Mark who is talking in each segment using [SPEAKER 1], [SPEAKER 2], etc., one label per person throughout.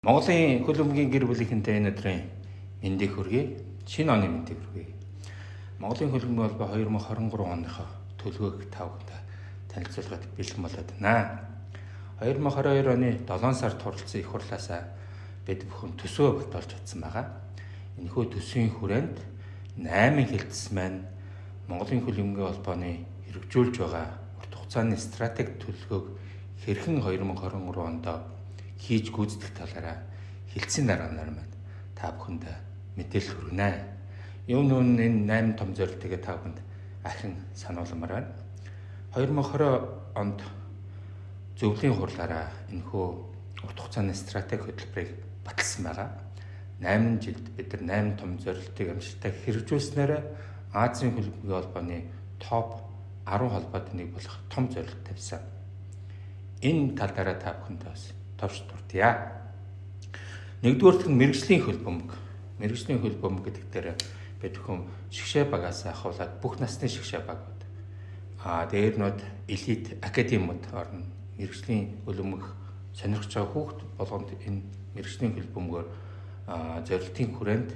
[SPEAKER 1] Монголын хөл өмгийн гэр бүлийнхэнтэй энэ өдрийн мэндийг хүргэе. Шинэ оны мэндийг хүргэе. Монголын хөл өмгийн холбоо 2023 оныхоо төлөвөг тавгад танилцуулахад бэлэн болоод байна. 2022 оны 7 сард хуралдсан их хурлаасаа бид бүхэн төсвөө баталж чадсан байгаа. Энэхүү төсвийн хүрээнд 8 хэлтс маань Монголын хөл өмгийн холбооны хэрэгжүүлж байгаа урт хугацааны стратеги төлөвлөгөөг хэрхэн 2023 онд хийж гүйцэтгэх талаараа хэлтсийн дарганаар маань та бүхэнд мэдээлэл хүргэнэ. Юм нүн энэ 8 том зорилтыг та бүхэнд ахин сануулмаар байна. 2020 онд зөвлөлийн хурлаараа энэхүү урт хугацааны стратеги хөтөлбөрийг баталсан байгаа. 8 жилд бид нар 8 том зорилтыг амжилттай хэрэгжүүлснээр Азийн хөл өмгийн холбооны топ 10 холбоотой нэг болох том зорилт тавьсан. Энэ тал дараа та бүхэнд бас товч дуртая. Нэгдүгээрт нь мэрэгжлийн хөл бөмбөг. Мэрэгжлийн хөл бөмбөг гэдэг дээр бид бүхэн шгшээ багаас ахуулаад бүх насны шгшээ багууд. Дээр нь элит академиуд орно. Мэрэгжлийн хөл бөмбөг сонирхож байгаа хүүхд болгонд энэ мэрэгжлийн хөл бөмбөгөөр зорилтын хүрээнд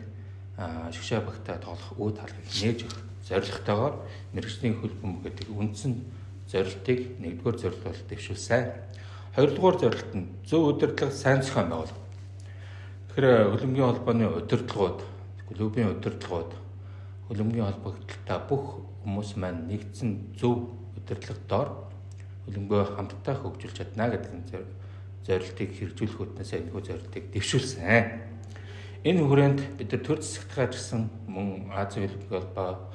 [SPEAKER 1] шгшээ багтаа тоглох үе талыг нээж өгөх зорилготойгоор мэрэгжлийн хөл бөмбөг гэдэг үндсэн зорилтыг нэгдүгээр зорилт бол дэвшүүлсэн. Хоёрдугаар зорилт нь зөв удирдлага, сайн зохион байгуулалт. Тэгэхээр хөл өмгийн холбооны удирдлагууд, клубын удирдлагууд, хөл өмгийн холбогдлолтой бүх хүмүүс маань нэгдсэн зөв удирдлагын доор хөл өмгөө хамтдаа хөгжүүлж чадна гэдэг зорилтыг хэрэгжүүлэх үтнээс энэхүү зорилтыг дэвшүүлсэн. Энэ хүрээнд бид нар төр засагт гарсан мөн Азийн хөл өмгийн холбоо,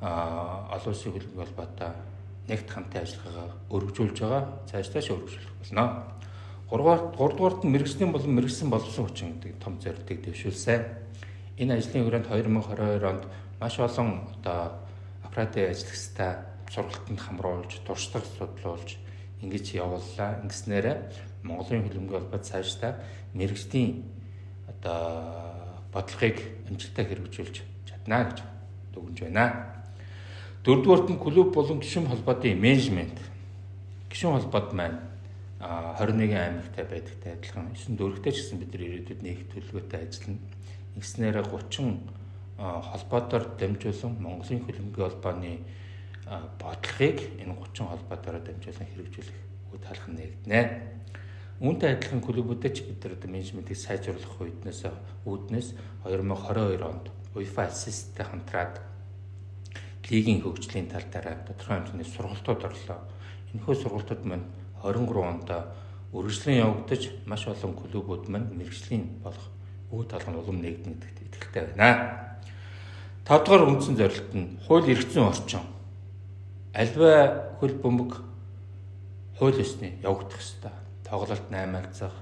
[SPEAKER 1] олон улсын хөл өмгийн холбоотой нэгт хамтын ажиллагаагаа өргөжүүлж байгаа. Цаашдаа өргөжүүлэх болно. Гуравдугаарт нь мэрэгжлийн болон мэрэгсэн боловсон хүчин гэдэг том зорилтыг дэвшүүлсэн. Энэ ажлын хүрээнд 2022 онд маш олон аппаратын ажиллагчдаа сургалтанд хамруулж, туршлага судлуулж ингэж явууллаа. Ингэснээр Монголын хөл өмгийн холбоо цаашдаа мэрэгжлийн бодлогыг амжилттай хэрэгжүүлж чадна гэж дүгнэж байна. Дөрөвдүгээрт нь клуб болон гишүүн холбоотой менежмент. Гишүүн холбоод маань 21 аймагтай байдагтай адилхан 9 дөрөвтэй ч гэсэн бид нар ирээдүйд нэг төлөвлөгөөтэй ажиллана. Ингэснээр 30 холбоотоор дамжуулан Монголын хөл өмгийн холбооны бодлогыг энэ 30 холбоотоор дамжуулан хэрэгжүүлэх үе талхан нэгдэнэ. Үүнтэй адилхан клубүүдэд ч бид нар менежментийг сайжруулах үүднээс 2022 онд UEFA Assist-тэй хамтраад лигийн хөгжлийн тал дээр тодорхой хэмжээний сургалтууд орлоо. Энэхүү сургалтууд маань 23 онд үргэлжлэн явагдаж маш олон клубүүд маань мэрэгжлийн болох үе талхан улам нэгдэнэ гэдэгт итгэлтэй байна. 5 дугаар үндсэн зорилт нь хууль эрх зүйн орчин. Альва хөл бөмбөг хууль ёсны явагдах ёстой. Тоглолт наймаалцах,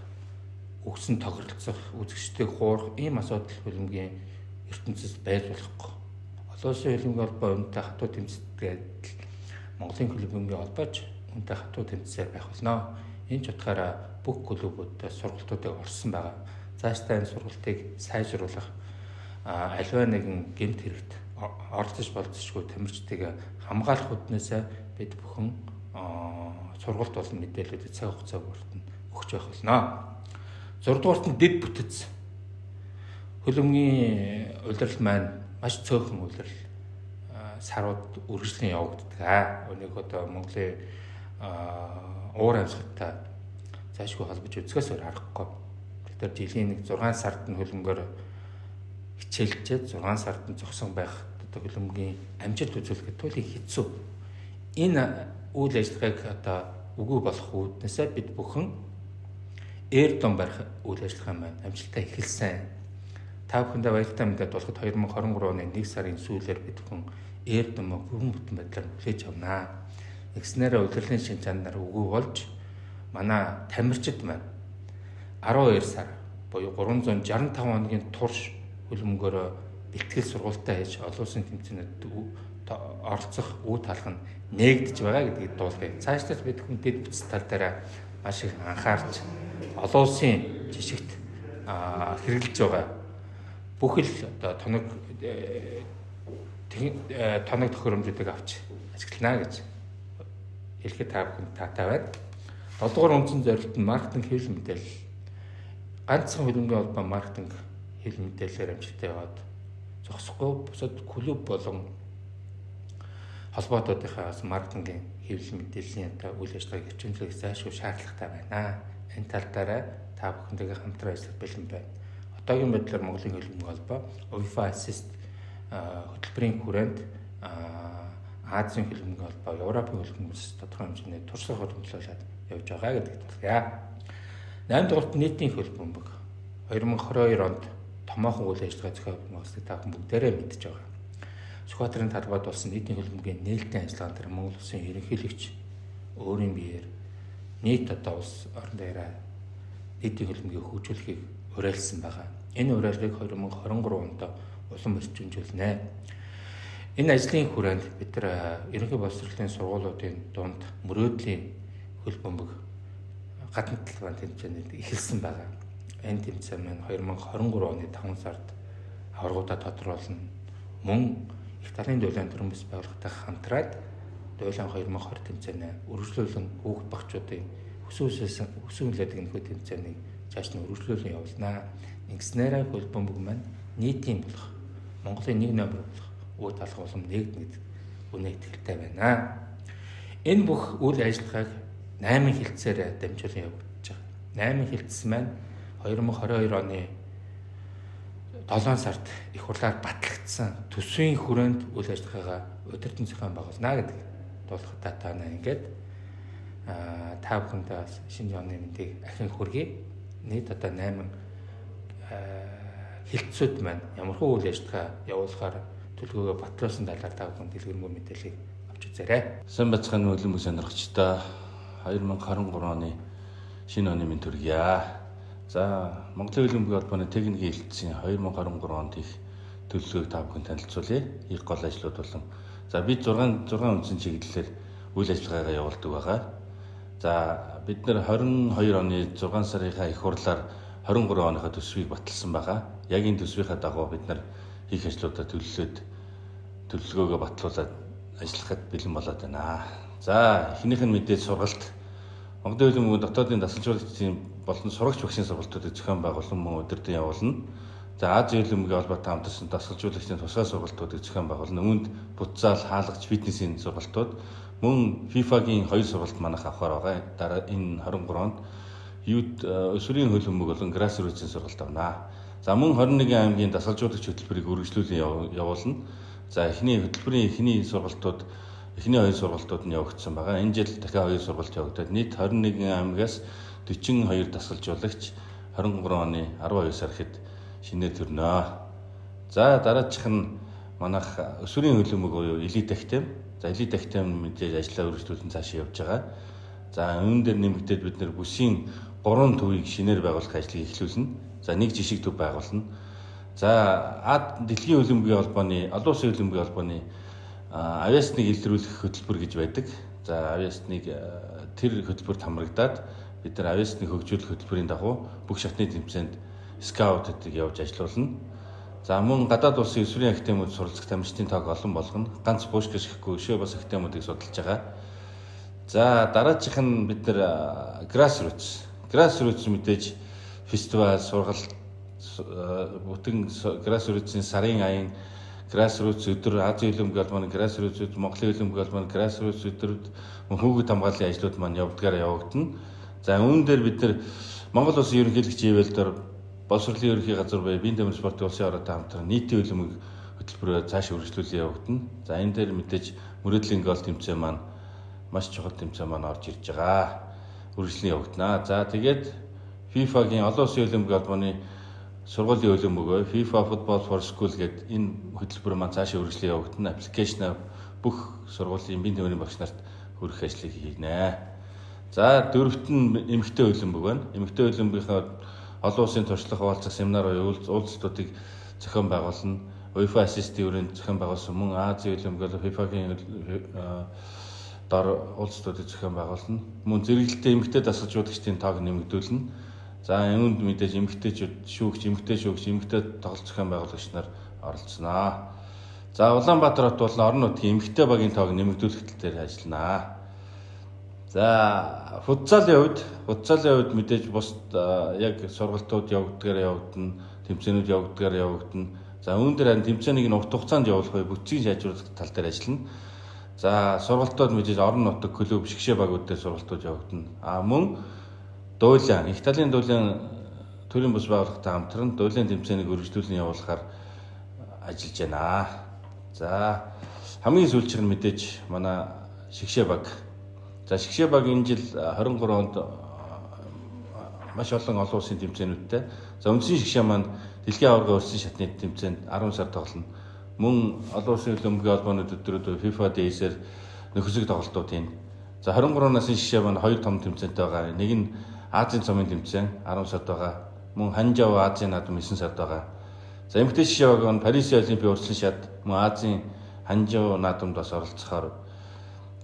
[SPEAKER 1] өгсөн тохиролцох, үзэгчдийг хуурах ийм асуудал хөл өмгийн ертөнцид байж болохгүй. Олон улсын хөл өмгийн холбоо үнэтэй хатуу тэмцэлтэй Монголын хөл өмгийн холбооч үнэтэй хатуу тэмцээр байх болно. Энэ ч утгаараа бүх клубүүдтэй сургалтуудыг орсон байгаа. Цаашдаа энэ сургалтыг сайжруулах аливаа нэгэн гэмт хэрэгт оролцож болцсохгүй тамирчдыг хамгаалах үднээсээ бид бүхэн сургалт болон мэдээлэлүүд цаг хугацаа бүртэн өгч байх болно. 6 дугаарт нь дэд бүтэц. Хөл өмгийн улирал маань маш цөөхөн улирал сарууд үргэлжлэн явагддаг. Өнийг Монголын уур амьсгалтай зайшгүй холбож үзэхээс өөр аргагүй. Тэгэхээр жилийн нэг 6 сард нь хөлбөмбөөр хичээлжээд 6 сард нь зогсон байх хөлбөмбөгийн амжилт үзүүлэхэд туйлын хэцүү. Энэ үйл ажиллагааг үгүй болох үүднээсээ бид бүхэн эрдэн барих үйл ажиллагаа маань амжилттай эхэлсэн. Та бүхэндээ баяртай мэдээд болоход 2023 оны 1 сарын сүүлээр бид бүхэн эрдэн бүрэн бүтэн байдлаар хүлээж авнаа. Нэгснээр удирдлагын шин чанар үгүй болж манай тамирчид маань 12 сар буюу 365 хоногийн турш хөлбөмбөгөөр бэлтгэл сургалтаа хийж олон улсын тэмцээнүүдэд оролцох үе талх нь нээгдэж байгаа гэдгийг дуулгая. Цаашдаа бид хүн дэд бүтц тал дээр маш их анхаарч олон улсын жишгт хэрэгжилж байгаа бүхэл тоног тохиромжуудыг авч ашиглана гэж хэлэхэд та бүхэн таатай байна. 7 дугаар үндсэн зорилт нь маркетинг хэвлэл мэдээлэл. ганцхан хөлбөмбөгийн холбоо маркетинг хэл мэдээлэлээр амжилттай яваад зогсохгүй бусад клуб болон холбоотуудынхаас маркетингийн хэвлэл мэдээллийн үйл ажиллагааг хэмжүүлэх зайлшгүй шаардлагатай байна. Энэ тал дээр та бүхэндээ хамтран ажиллах бэлэн байна. Одоогийн байдлаар Монголын хөлбөмбөгийн холбоо UEFA Assist хөтөлбөрийн хүрээнд Азийн хөлбөмбөгийн холбоо, Европын хөлбөмбөгөөс тодорхой хэмжээний туршлага хөрвүүлээд явж байгаа гэдэгт батлая. 8 дугаарт нийтийн хөлбөмбөг 2022 онд томоохон үйл ажиллагаа зохиогдсон та бүхэн бүгдээрээ мэдж байгаа. Сүхбаатарын талбайд болсон нийтийн хөлбөмбөгийн нээлттэй ажиллагаан дээр Монгол Улсын ерөнхийлөгч өөрийн биеэр нийт улс орон даяараа нийтийн хөлбөмбөгийг хөгжүүлэхийг уриалсан байгаа. Энэ уриалгыг 2023 онд улам өрчимжүүлнэ. Энэ ажлын хүрээнд бид ерөнхий боловсролын сургуулиудын дунд мөрөөдлийн хөлбөмбөг гадна талбайн тэмцээнд эхэлсэн байгаа. Энэ тэмцээн маань 2023 оны 5 сард аваргуудаа тодруулна. Мөн их талын дуйлаан төрөн бас байгууллагатай хамтраад дуйлаан 2020 тэмцээнээ үргэлжлүүлэн хүүхд багчуудын өсвөн хүлээдэг нөхөд тэмцээнийг цааш нь үргэлжлүүлэн явуулнаа. Ингэснээр хөлбөмбөг маань нийтийн болох Монголын нэг номер болох үе талах улам нэгднэ гэдэг үнэ итгэлтэй байна. Энэ бүх үйл ажиллагааг 8 хилцээр дамжуулан явагдаж байгаа. 8 хилцс маань 2022 оны 7 сард их хурлаар батлагдсан төсвийн хүрээнд үйл ажиллагаагаа удирдан зохион байгуулна гэдэг дуулахад таана ингээд та бүхэндээ бас шинэ оны мэндийг ахин хүргэе. Нийт одоо 8 хилцүүд маань ямархуу үйл ажиллагаа явуулахаар төлөвлөгөөгөө батлуулсан талаар та бүхэн дэлгэрэнгүй мэдээллийг авч үзээрэй.
[SPEAKER 2] Сайн бацхан хөлбөмбөг сонирхчдаа 2023 оны шинэ оны мэнд хүргье. За, Монголын хөлбөмбөгийн холбооны техникийн хэлтсийн 2023 онд их төлөвлөгөөг та бүхэн танилцуулъя. Их гол ажлууд болон за бид 6 үндсэн чиглэлээр үйл ажиллагаагаа явуулдаг байгаа. За, бид нэр 22 оны 6 сарынхаа их хурлаар 23 оныхоо төсвийг баталсан байгаа. Яг энэ төсвийнхаа дагуу бид нар хийх ажлуудаа төлөвлөгөөгөө батлуулаад ажиллахад бэлэн болоод байна. За, эхнийх нь мэдээж сургалт. Монголын хөлбөмбөгийн дотоодын дасгалжуулагчдын болон сурагч багшийн сургалтуудыг зохион байгуулан мөн удирдан явуулна. За, Азийн хөлбөмбөгийн холбоотой хамтарсан дасгалжуулагчдын тусгай сургалтуудыг зохион байгуулна. Үүнд футзал, хаалгач, фитнесийн сургалтууд мөн FIFA-гийн 2 сургалт манайх авахаар байгаа. Дараа энэ 23 онд өсвөрийн хөлбөмбөг болон grassroots-ийн сургалт авнаа. За, мөн 21 аймгийн дасгалжуулагч хөтөлбөрийг үргэлжлүүлэн явуулна. За, эхний 2 сургалтууд нь явагдсан байгаа. Энэ жил дахиад 2 сургалт явагдаад нийт 21 аймгаас 42 дасгалжуулагч 23 оны 12 сар хэд шинээр төрнө. За, дараачих нь манайх өсвөрийн хөлбөмбөг буюу Elite Academy. За, Elite Academy мэдээж ажлаа үргэлжлүүлэн цаашаа явж байгаа. За, үүн дээр нэмэгдээд бид нэр бүсийн 3 төвийг шинээр байгуулах ажлыг эхлүүлнэ. За, нэг жишг төв байгуулна. За, дэлхийн хөлбөмбөгийн холбооны, олон улсын хөлбөмбөгийн холбооны авиасныг илрүүлэх хөтөлбөр гэж байдаг. За, авиасныг тэр хөтөлбөрт хамрагдаад бид нар авиасныг хөгжүүлэх хөтөлбөрийн дагуу бүх шатны тэмцээнд скаутуудыг явж ажилуулна. За, мөн гадаад улсын өсвөрийн академиуд суралцах тамирчдын тоог олон болгоно. Ганц Пушкиш гэхгүй өшөө бас академиудыг судалж байгаа. За, дараачих нь бид нар grassroots мэдээж фестивал, сургалт, бүтэн grassroots-ийн сарын аян grassroots өдөр, Азийн хөлбөмбөгийн холбооны grassroots өдөр, Монголын хөлбөмбөгийн холбооны grassroots өдрүүд хүүхэд хамгааллын ажлууд маань явагдана. За, үүн дээр бид нар Монгол Улсын ерөнхийлөгч ивэлдэр боловсролын ерөнхий газар буюу биеийн тамирч спортын улсын ороотой хамтран нийтийн хөлбөмбөг хөтөлбөрөөр цааш үргэлжлүүлэн явагдана. За, энэ дээр мэдээж мөрөөдлийн гол тэмцээн маань маш чухал тэмцээн маань орж ирж байгаа. Үргэлжлэн явагдана. За, тэгээд FIFA-гийн олон улсын хөлбөмбөгийн холбооны сургуулийн хөлбөмбөг FIFA Football for School гэдэг энэ хөтөлбөр маань цаашаа үргэлжлэн явагдана. Аппликейшнаар бүх сургуулийн биеийн тамирын багш нарт хүргэх ажлыг хийнэ. За, дөрөвт нь эмэгтэй хөлбөмбөг байна. Эмэгтэй хөлбөмбөгийнхаа олон улсын туршлага хуваалцах семинар уулзалтуудыг зохион байгуулна. UEFA Assist-ийн хүрээнд зохион байгуулсан мөн Азийн хөлбөмбөг FIFA-гийн дор уулзалтуудыг зохион байгуулна. Мөн зэрэгэлдээ эмэгтэй дасгалжуулагчдын тоог нэмэгдүүлнэ. За, үүнд мэдээж эмэгтэй шүүгч, эмэгтэй тоглолт зохион байгуулагч нар оролцсноо. За, Улаанбаатар хот болон орон нутгийн эмэгтэй багийн тоог нэмэгдүүлэх тал дээр ажилланаа. За футзалын хувьд мэдээж бус яг сургалтууд явагдгаар явагдана, тэмцээнүүд явагдгаар явагдана. За үүн дээр харин тэмцээнийг нь урт хугацаанд явуулах вэ, бүтцийг сайжруулах тал дээр ажиллана. За сургалтууд мэдээж орон нутаг клуб шгшээ багууд дээр сургалтууд явагдана. Мөн дуулаан, их талын дуулаан төрийн бус байгууллагатай хамтран дуулаан тэмцээнийг үргэлжлүүлэн явуулахаар ажиллаж байна. За хамгийн сүүлчээр нь мэдээж манай шгшээ баг. За шгшээ баг энэ жил 23 онд маш олон улсын тэмцээнүүдтэй. За үндсэн шгшээ маань дэлхийн аварга улсын шатны тэмцээнд 10 сар тоглоно. Мөн олон улсын хөлбөмбөгийн холбооны өдрүүд FIFA дэсээр нөхөсөг тоглолтууд хийн. За 23 насны шгшээ маань 2 том тэмцээнтэй байгаа. Нэг нь Азийн цомын тэмцээн 10 сард байгаа. Мөн Ханжау Азийн наадам 9 сард байгаа. За эмэгтэй шгшээ баг нь Парисын Олимпийн урьдчилан шат мөн Азийн Ханжау наадамд бас оролцохоор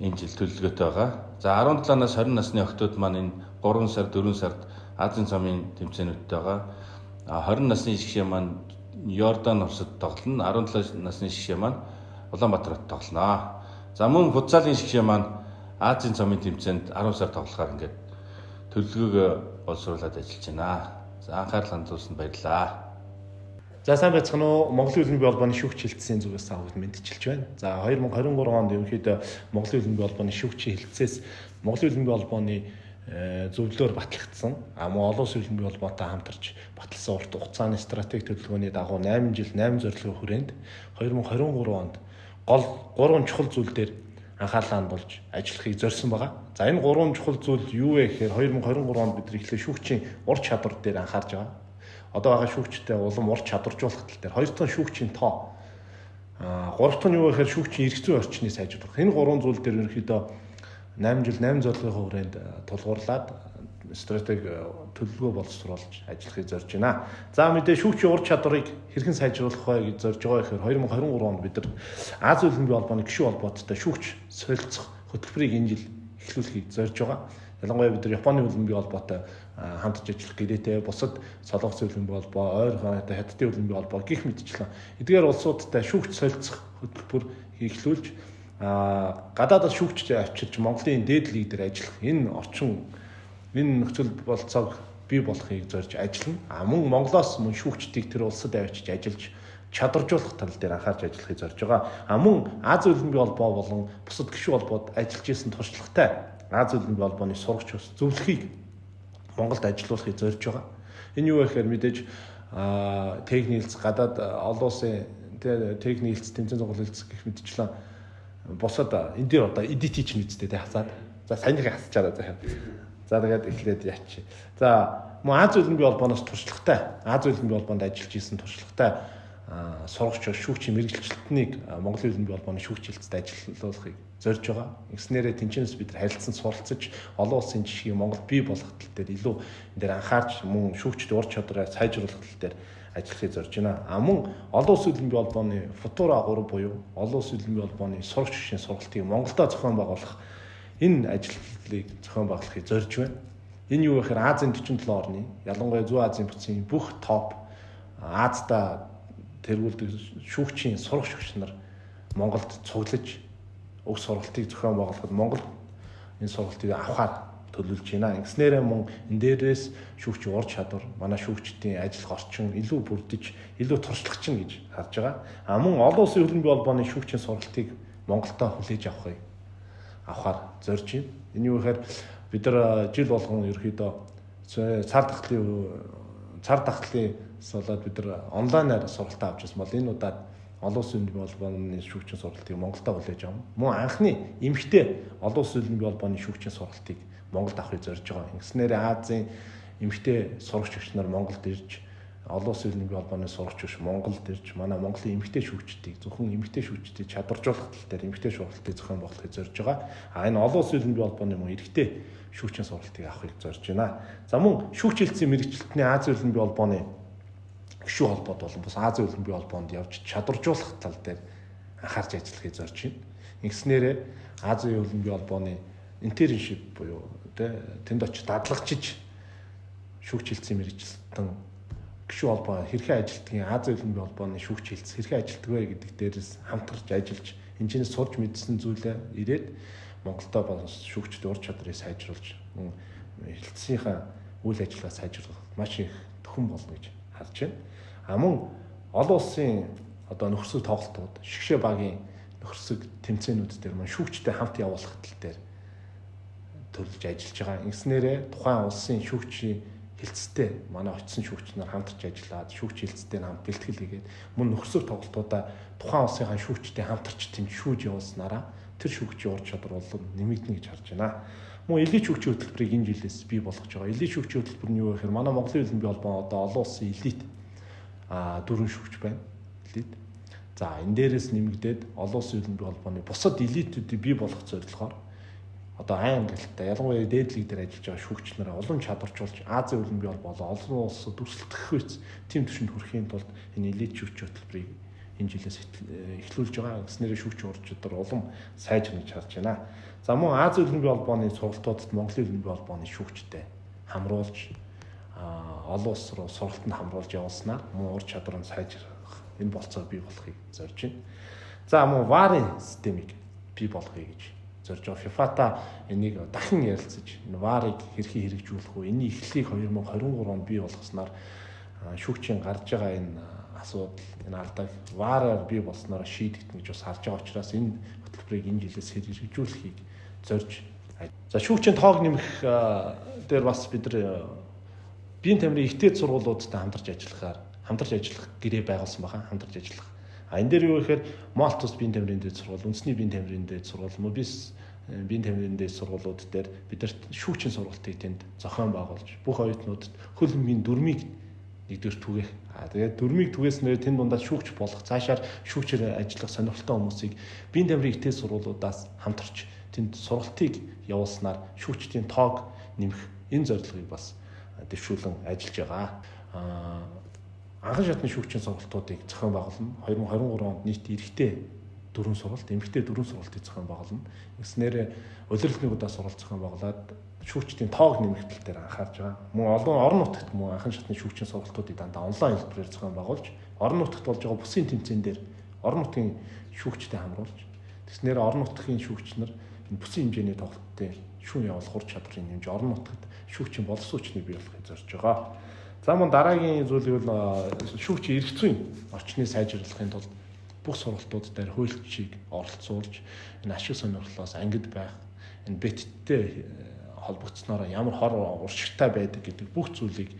[SPEAKER 2] энэ жил төлөвлөгөөтэй байгаа. За 17-наас 20 насны охтууд маань энэ 3 сар 4 сард Азийн цомын тэмцээнүүдтэй байгаа. 20 насны шгшээ маань Йордан улсад тоглоно. 17 насны шгшээ маань Улаанбаатарт тоглоно. За мөн футзалын шгшээ маань Азийн цомын тэмцээнд 10 сар тоглохоор ингээд төлөвлөгөөг боловсруулад ажиллаж байна. За анхаарал хандуулсанд баярлалаа.
[SPEAKER 3] За сайн байцгаана уу? Монголын Олимпийн холбооны шүүгч хэлтсийн зүгээс аваад мэдчилж байна. За 2023 онд ерөнхийдөө Монголын Олимпийн холбооны шүүгчийн хэлтсээс Монголын Олимпийн холбооны зөвлөлөөр батлагдсан. Мөн олон улсын Олимпийн холбоотой хамтарч баталсан урт хугацааны стратеги төлөвлөгөөний дагуу 8 жил 8 зорилгын хүрээнд 2023 онд гол 3 чухал зүйл дээр анхаарлаа хандуулж ажиллахыг зорьсон байгаа. За энэ 3 чухал зүйл юу вэ гэхээр 2023 онд бид эхлээ шүүгчийн ур чадвар дээр анхаарж байгаа. Одоо байгаа шүүгчтэй улам ур чадваржуулах тал дээр. Хоёр дахь нь шүүгчийн тоо. Гурав дахь нь юу гэхээр шүүгчийн эрх зүйн орчныг сайжруулах. Энэ 3 зүйл дээр ерөнхийдөө 8 жил 8 зорилгын хүрээнд тулгуурлаад стратеги төлөвлөгөө боловсруулж ажиллахыг зорж байна. За мэдээ шүүгчийн ур чадварыг хэрхэн сайжруулах вэ гэж зорж байгаа гэхээр 2023 онд бид нар Азийн Олимпийн холбооны гишүүн холбоотой шүүгч солилцох хөтөлбөрийг энэ жил эхлүүлэхийг зорж байгаа. Ялангуяа бид нар Японы Олимпийн холбоотой хамтарч ажиллах гэрээтэй бусад солонгосын Олимпийн холбоо, ойрхон хятадын Олимпийн холбоо гих мэтчлэн эдгээр улсуудтай шүүгч солилцох хөтөлбөр эхлүүлж гадаадас шүүгчтэй авчирч Монголын дээд лиг дээр ажиллах энэ орчин энэ нөхцөл болцоог бий болохыг зорж ажиллана. Мөн Монголоос мөн шүүгчдийг тэр улсад авчиж ажиллаж чадваржуулах тал дээр анхаарч ажиллахыг зорж байгаа. Мөн Азийн Олимпийн холбоо болон бусад гишүүн холбоод ажиллаж исэн туршлагатай Азийн Олимпийн холбооны сурагч ус зөвлөхийг Монголд ажилуулахыг зорж байгаа. Энэ юу вэ гэхээр мэдээж техникэлц гадаад олон улсын техникэлц тэмцээн цуглал хэлц гэх мэтчлэн босоод энэ дээр одоо эдит хийж мэдтэй хасаад за санийхыг хасчаараа за. За тэгээд эхлээд яач. За мөн Азийн Олимпийн холбооноос туршлагатай Азийн Олимпийн холбоонд ажиллаж исэн туршлагатай сурагч шүүгчийн мэрэгчлэлтнийг Монголын Олимпийн холбооны шүүгч хэлцэд ажиллуулахыг зорж байгаа. Ингэснээрээ тэнцэнэс бид нар харилцан суралцаж олон улсын жишгийг Монгол бий болгох тал дээр илүү энэ дээр анхаарч мөн шүүгчдийн ур чадвараа сайжруулах тал дээр ажиллахыг зорж байна. Мөн олон улсын Олимпийн холбооны футура 3 буюу олон улсын Олимпийн холбооны сурагч шишийн сургалтыг Монголдо зохион байгуулах энэ ажлыг зохион байгуулахыг зорж байна. Энэ юу гэхээр Азийн 47 орны ялангуяа Зүүн Азийн бүтцийн бүх топ Азда тэргүүлдэг шүүгчийн сурагч өгч нар Монголд цуглаж өг сургалтыг зохион байгуулахад Монгол энэ сургалтыг авахар төлөвлөж байна. Ингэснээрээ мөн энэ дээрээс шүүгчийн ур чадвар, манай шүүгчдийн ажиллах орчин илүү бүрдэж, илүү туршлагачин гэж харж байгаа. Мөн олон улсын Олимпийн холбооны шүүгчийн сургалтыг Монголдо хүлээж авахар зорж байна. Энэ юу гэхээр бид нар жил болгон ерөөхдөө цар тахлынс болоод бид нар онлайнаар сургалтаа авч ирсэн бол энэ удаад олон улсын Олимпийн холбооны шүүгчийн сургалтыг Монголдо хүлээж авна. Мөн анхны эмэгтэй олон улсын Олимпийн холбооны шүүгчийн сургалтыг Монголд авахыг зорж байгаа. Ингэснээрээ Азийн эмэгтэй сурагч өгч нар Монголд ирж олон улсын Олимпийн холбооны сурагч өгч Монголд ирж манай Монголын эмэгтэй шүүгчдийг зөвхөн эмэгтэй шүүгчдийг чадваржуулах тал дээр эмэгтэй сургалтыг зохион байгуулахыг зорж байгаа. Энэ олон улсын Олимпийн холбооны мөн эрэгтэй шүүгчийн сургалтыг авахыг зорж байна. За мөн шүүгч хэлтсийн мэрэгчлэлтний Азийн Олимпийн холбооны гишүүн холбоод болон бас Азийн Олимпийн холбоонд явж чадваржуулах тал дээр анхаарч ажиллахыг зорж байна. Ингэснээрээ Азийн Олимпийн холбооны интерншип буюу тэнд очиж дадлагчиж шүүгч хэлтсийн мэрэгчлэлтэн гишүүн холбоо хэрхэн ажилтгийг Азийн Олимпийн холбооны шүүгч хэлтс хэрхэн ажилтдаг вэ гэдэг дээрээс хамтарч ажиллаж энэчнээс сурч мэдсэн зүйлээ ирээд Монголдо болон шүүгчдийн ур чадрыг сайжруулж хэлтсийнхаа үйл ажиллагаа сайжруулах маш их төхөн болно гэж харж байна. Мөн олон улсын одоо нөхөрсөг тоглолтууд, шгшээ багийн нөхөрсөг тэмцээнүүд дээр маань шүүгчтэй хамт явуулах тал дээр төлөвлөж ажиллаж байгаа. Ингэснээрээ тухайн улсын шүүгчийн хилцтэй манай очисон шүүгч нар хамтарч ажиллаад шүүгч хилцтэй хамт бэлтгэл хийгээд мөн нөхөрсөг тоглолтуудаа тухайн улсынхаа шүүгчтэй хамтарч тэмшүүж явуулснараа тэр шүүгчийн ур чадвар бол нэмэгдэнэ гэж харж байна. Мөн элийн шүүгчийн хөтөлбөрийг энэ жилээс бий болгож байгаа. Элийн шүүгчийн хөтөлбөр нь юу вэ гэхээр манай Монголын Элен бие холбоо одоо олон улсын элит 4 шүүгч байна. Элит. За энэ дээрээс нэмэгдээд олон улсын Элен бие холбооны бусад элитүүдийг бий болгох зорилгоор одоо Англитай ялангуяа дээдлэг дээр ажиллаж байгаа шүүгч нараа улам чадваржуулж Азийн Элен бие холбоо олон улсад дүрслэх хүч тийм түвшинд хүрэхийн тулд энэ элит шүүгчийн хөтөлбөрийг энэ жилээс эхлүүлж байгаа. Гэснээрээ шүүгч ур чадвар улам сайжрна гэж харж байна. За мөн Азийн Элен бие холбооны сургалтуудад Монголын Элен бие холбооны шүүгчтэй хамруулж олон улс руу сургалтанд хамруулж явуулснаар мөн ур чадвар нь сайжрах энэ болцоо бий болохыг зорж байна. За мөн VAR-ын системийг бий болгоё гэж зорж байгаа. FIFA-та энийг дахин ярилцаж энэ VAR-ыг хэрхэн хэрэгжүүлэх вэ? Энийн эхлэлийг 2023 онд бий болгосноор шүүгчийн гарч байгаа энэ асуудал, энэ алдааг VAR-аар бий болсноор шийдэгдэнэ гэж бас харж байгаа учраас энэ хөтөлбөрийг энэ жилээс хэрэгжүүлэхийг зорж. За шүүгчийн тоог нэмэх дээр бас бид нар биеийн тамирын ихтэй сургуулиудтай хамтарч ажиллах гэрээ байгуулсан байгаа. Хамтарч ажиллах. Энэ дээр юу гэхээр Малт ус биеийн тамирын дээд сургууль, үндэсний биеийн тамирын дээд сургууль, Мобис биеийн тамирын дээд сургуулиуд дээр бид нар шүүгчийн сургалтыг тэнд зохион байгуулж бүх оюутнуудад хөл хөмгийн дүрмийг нэгдүгээр түгээх. Тэгээд дүрмийг түгээснээр тэнд дундаа шүүгч болох, цаашаар шүүгчээр ажиллах сонирхолтой хүмүүсийг биеийн тамирын ихтэй сургуулиудаас хамтарч тэнд сургалтыг явуулснаар шүүгчдийн тоог нэмэх энэ зорилгыг бас дэвшүүлэн ажиллаж байгаа. Анхан шатны шүүгчийн сургалтуудыг зохион байгуулна. 2023 онд нийт эрэгтэй 4 сургалт, эмэгтэй 4 сургалтыг зохион байгуулна. Ингэснээр улирлын удаа сургалт зохион байгуулад шүүгчдийн тоог нэмэх тал дээр анхаарч байгаа. Мөн олон орон нутагт мөн анхан шатны шүүгчийн сургалтуудыг дандаа онлайн хэлбэрээр зохион байгуулж, орон нутагт болж байгаа бүсийн тэмцээн дээр орон нутгийн шүүгчтэй хамруулж, тэгснээр орон нутгийн шүүгч нар энэ бүсийн хэмжээний тоглолтын шүүн явуулах ур чадрыг нэмж орон нутагт шүүгчийн боловсруучныг бий болгохыг зорж байгаа. За мөн дараагийн зүйл бол шүүгчийн эрх зүйн орчныг сайжруулахын тулд бүх сургалтууд дээр хуульчийг оролцуулж энэ ашиг сонирхлоос ангид байх, энэ бэттэй холбогдсноороо ямар хор уршигтай байдаг гэдэг бүх зүйлийг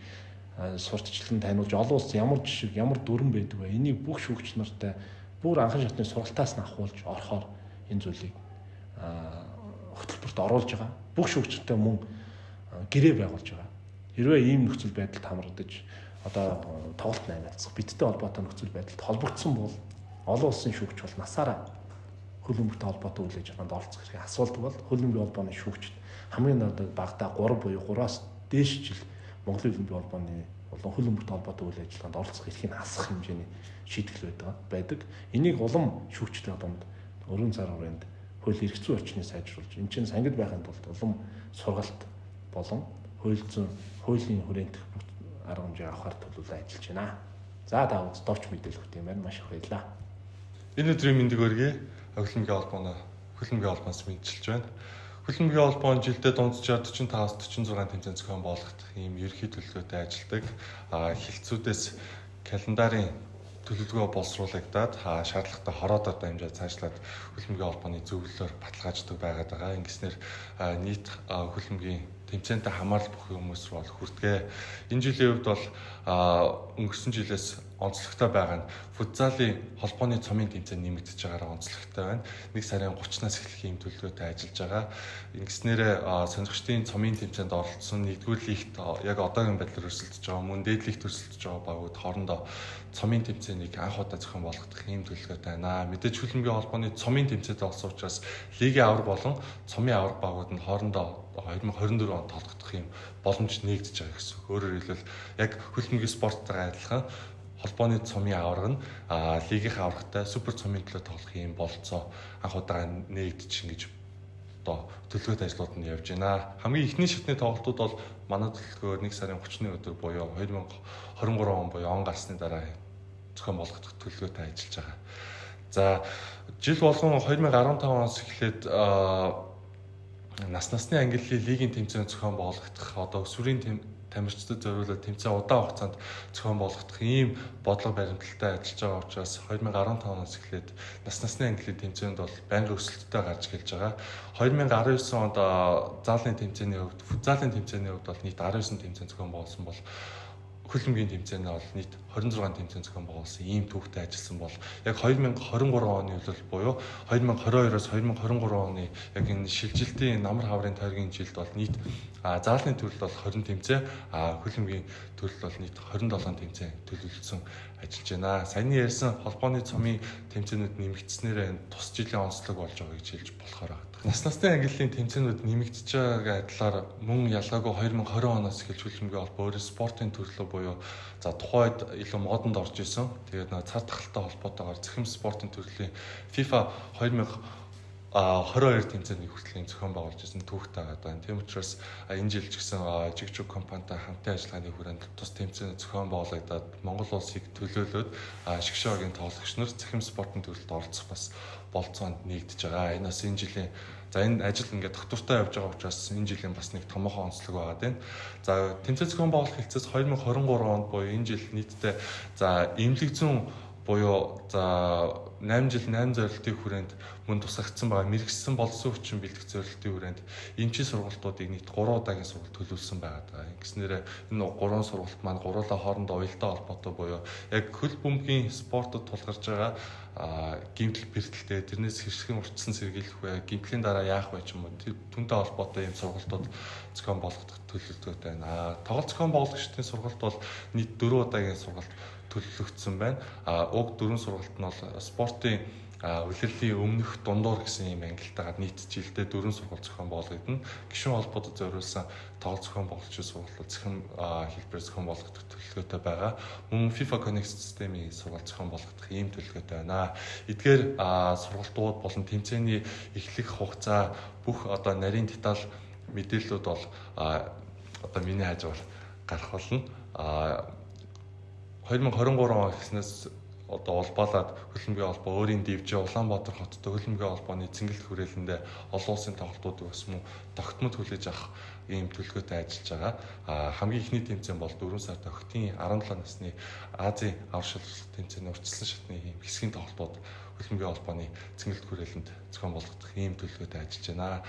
[SPEAKER 3] сурталчлан таниулж олон улс ямар жишг, ямар дүрэн байдаг вэ? Энийг бүх шүүгч нартай бүр анхан шатны сургалтаас нь ахуулж орохоор энэ зүйлийг хөтөлбөрт оруулж байгаа. Бүх шүүгчтэй мөн гэрээ байгуулж байгаа. Хэрвээ ийм нөхцөл байдалд хамрагдаж одоо тоглолт наймаалцах бидтэй холбоотой нөхцөл байдалд холбогдсон бол олон улсын шүүгч бол насаараа хөл өмгтэй холбоотой үйл ажиллагаанд оролцох хэрэг асуудаг бол хөл өмгийн холбооны шүүгчд хамгийн надад багадаа 3 буюу 3-аас дээш жил Монголын хөл өмгийн холбооны болон хөл өмгтэй холбоотой үйл ажиллагаанд оролцох эрхийг хасах хэмжээний шийтгэл байдаг. Энийг улам шүүгчдийн дунд өргөн цар хүрээнд хууль эрх зүйн орчныг сайжруулж энэ чинь сангид байхын тулд улам сургалт болон хуулийн хүрээнтэх арга хэмжээ авахар төлөвлөж ажиллаж байна. За та бүхэнд товч мэдээлэл өгөх юм байна. Маш их баярлалаа.
[SPEAKER 4] Энэ өдрийн мэндийг өргөе. Хөлбөмбөгийн холбоноос мэдчилж байна. Хөлбөмбөгийн холбоон жилдээ дунджаар 45-аас 46 тэмцээн зохион болгох ийм ерхий төлөвлөгөөтэй ажилладаг. Хилцүүдээс календарын төлөвлөгөө боловсруулагдаад шаардлагатай хороодоо дамжаад цаашлаад хөлбөмбөгийн холбооны зөвлөлөөр баталгааждаг байгаад байгаа. Ингэснээр нийт хөлбөмбөгийн тэмцээнтэй хамаарал бүх хүмүүс бол хүртгээ. Энэ жилийн хувьд бол өнгөрсөн жилээс онцлогтой байгаа нь футзалын холбооны цомын тэмцээн нэмэгдэж байгаараа онцлогтой байна. 1 сарын 30-наас эхлэх ийм төлөвлөгөөтэй ажиллаж байгаа. Ингэснээр сонирхчдын цомын тэмцээнд оролцсон 1-р лигт яг одоогийн байдлаар өрсөлдөж байгаа мөн дээд лигт өрсөлдөж байгаа багууд хоорондоо цомын тэмцээнийг анх удаа зохион болгох ийм төлөвлөгөөтэй байна. Мэдээж хөлбөмбөгийн холбооны цомын тэмцээтэй болсон учраас лигийн аварга болон цомын аварга багууд нь хоорондоо 2024 онд толгодох юм боломж нэгдэж байгаа гэсэн. Өөрөөр хэлбэл яг хөлбөмбөгийн спорттойгоо адилхан холбооны цомын аварга нь лигийн аваргатай супер цомын төлөө тоглох юм болцоо анх удаа нэгдэж ингэж одоо төлөвлөгөөт ажлууд нь явж байна. Хамгийн ихний шатны тоглолтууд бол манай төлөвлөгөөр 1 сарын 30-ны өдөр буюу 2023 он буюу он гарсны дараа зохион болгох төлөвлөгөөтэй ажиллаж байгаа. За жил болгон 2015 оноос эхлээд насны ангиллын лигийн тэмцээн зохион болгох одоо өсвөрийн тамирчдад зориулаад тэмцээн удаан хугацаанд зохион болгох ийм бодлого баримталтай ажиллаж байгаа учраас 2015 оноос эхлээд насны ангиллын тэмцээнд бол байнгын өсөлттэй гарч гэлж байгаа. 2019 онд заалын тэмцээний хувьд футзалын тэмцээний хувьд бол нийт 19 тэмцээн зохион байгуулсан бол хөлбөмбөгийн тэмцээнээ бол нийт 26 тэмцээн зохион байгуулсан ийм түүхтэй ажилласан бол яг 2023 оны үеэл буюу 2022-оос 2023 оны яг энэ шилжилтийн намар хаврын тойргийн жилд бол нийт заалын төрөлд бол 20 тэмцээн хөлбөмбөгийн төрөлд бол нийт 27 тэмцээн төлөвлөсөн ажиллаж байна. Саяны ярьсан холбооны цомын тэмцээнүүд нэмэгдснээр тус жилийн онцлог болж байгаа гэж хэлж болохоор байна. Насны ангиллын тэмцээнүүд нэмэгдэж байгаа адилаар мөн ялгаагүй 2020 оноос эхэлж хөлбөмбөгийн холбоо өөрөө спортын төрлөө буюу за тухайд илүү модонд орж исэн. Тэгээд цар тахалтай холбоотойгоор захим спортын төрлийн FIFA 2022 тэмцээний хүртэл зохион байгуулж исэн түүхтэй байгаа. Тийм учраас энэ жил ч гэсэн жигжиг компанитай хамтын ажиллагааны хүрээнд тус тэмцээн зохион байгуулагдаад Монгол улсыг төлөөлөөд шгшөөгийн тоглогч нар захим спортын төрөлд оролцох бас болцоонд нэгдэж байгаа. Энэ бас энэ жилийн энэ ажил ингээд тогтвортой явж байгаа учраас энэ жилийн бас нэг томоохон онцлог байгаа тийм. За тэмцээн зохион байгуулах хэлцээс 2023 онд буюу энэ жил нийтдээ за эмнэлэг зүүн буюу за 8 жил 8 зорилтын хүрээнд мөн тусгагдсан байгаа мэрэгсэн боловсон хүчин бэлтгэх зорилтын хүрээнд эмчийн сургалтуудыг нийт 3 удаагийн сургалт төлөвлөсөн байгаа. Ингэснээр энэ 3 сургалт маань гурлаа хоорондоо уялдаа холбоотой буюу яг хөл бөмбөгийн спортод тулгарч байгаа гэмтэл бэртэлтэй тэрнээс хэрхэн урьдчилан сэргийлэх вэ? Гэмтлийн дараа яах вэ ч юм уу түүнтэй холбоотой ийм сургалтууд зохион болгох төлөвлөлттэй байна. Тоглолт зохион байгуулагчдын сургалт бол нийт 4 удаагийн сургалт төлөвлөгдсөн байна. Уг 4 сургалт нь бол спортын улирлын өмнөх дундуур гэсэн юм ангилтайгаар нийт жилдээ 4 сургалт зохион болгогдно. Гишүүн холбоодод зориулсан тоглолт зохион байгуулагчийн сургалтууд захим хэлбэрээр зохион болгох төлөвлөгөөтэй байгаа. Мөн FIFA Connect системийн сургалт зохион болгох ийм төлөвлөгөөтэй байна. Эдгээр сургалтууд болон тэмцээний эхлэх хугацаа бүх одоо нарийн деталь мэдээллүүд бол одоо миний хажуугаар гарах болно. 2023 он гэснээс одоо улбаалаад хөлбөмбөгийн холбоо өөрийн дивж Улаанбаатар хоттой хөлбөмбөгийн холбооны цэнгэлт хүрээлэндээ олон улсын тоглолтуудыг бас мөн тогтмол хүлээж авах ийм төлөвлөгөөтэй ажиллаж байгаа. Хамгийн ихний тэмцээн бол 4 сард Охидын 17 насны Азийн авар шалралт тэмцээний урьдчилан шатны ийм хэсгийн тоглолтууд хөлбөмбөгийн холбооны цэнгэлт хүрээлэнд зохион болгох ийм төлөвлөгөөтэй ажиллаж байна.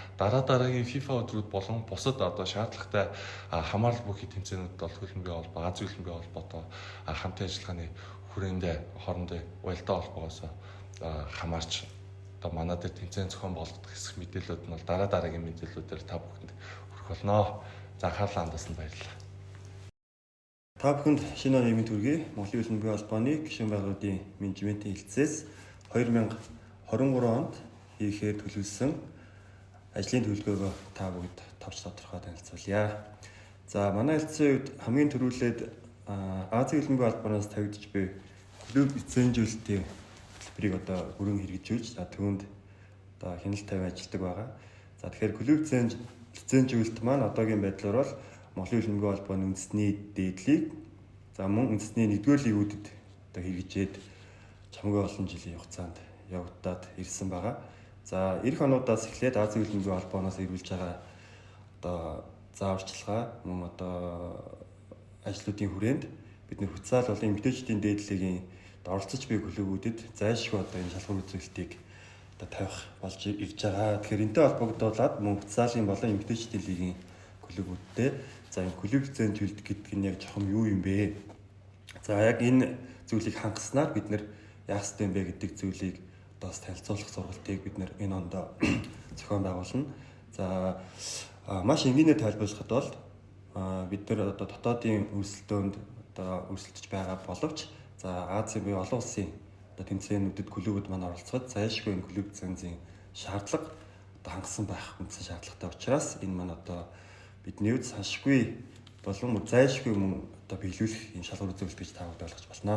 [SPEAKER 4] Дараагийн FIFA өдрүүд болон бусад одоо шаардлагатай хамаарал бүхий тэмцээнүүд бол хөлбөмбөгийн холбоо, Азийн хөлбөмбөгийн холбоотой хамтын ажиллагааны хүрээндээ хоорондын уялдаа холбоогоос хамаарч одоо манай дээр тэмцээн зохион болгох хэсэг мэдээлэлүүд нь бол дараагийн мэдээллүүдээр та бүхэнд хүрэх болно. За анхаарлаа хандуулсанд баярлалаа.
[SPEAKER 5] Та бүхэнд шинэ оны эмийн төргий Монголын хөлбөмбөгийн холбооны гишүүн байгууллагын менежментийн хэлтсээс 2023 онд хийхээр төлөвлөсөн ажлын төлөвлөгөөгөө та бүгд товч тодорхой танилцуулъя. За манай хэлтсийн үед хамгийн түрүүлээд Азийн хөлбөмбөгийн холбооноос тавигдж буй клуб лицензиулалтын хэлбэрийг одоо бүрэн хэрэгжүүлж түүнд одоо хяналт тавин ажилладаг байгаа. За тэгэхээр клуб лицензиулалт маань одоогийн байдлаар бол Монголын хөлбөмбөгийн холбооны үндэсний дээдлийг за мөн үндэсний 1-р лигүүдэд одоо хэрэгжээд чамгүй олон жилийн хугацаанд явагдаад ирсэн байгаа. За эх онуудаас эхлээд Азийн хөлбөмбөгийн холбооноос ирүүлж байгаа одоо зааварчилгаа мөн одоо ажлуудын хүрээнд бид нэр хуцаал болон эмгтээчдийн дээдлэгийн оролцож буй клубүүдэд зайлшгүй одоо энэ шалгуур үзүүлэлтийг одоо тавих болж ирж байгаа. Тэгэхээр энэтэй холбогдуулаад мөн хуцаалын болон эмгтээчдийн лигийн клубүүдтэй за энэ клуб лицензиулалт гэдэг нь яг жоохон юу юм бэ? За яг энэ зүйлийг хангаснаар бид нэр яах ёстой юм бэ гэдэг зүйлийг одоо танилцуулах сургалтыг бид нэр энэ онд зохион байгуулна. За маш энгийнээр тайлбарлахад бол бид нар одоо дотоодын өрсөлдөөнд одоо өрсөлдөж байгаа боловч за Азийн буюу олон улсын одоо тэмцээнүүдэд клубүүд маань оролцоход зайлшгүй энэ клуб лицензийн шаардлага одоо хангасан байх үндсэн шаардлагатай учраас энэ маань одоо бидний үед саншгүй болон зайлшгүй мөн одоо биелүүлэх энэ шалгуур үзүүлэлт гэж таавал ойлгож болно.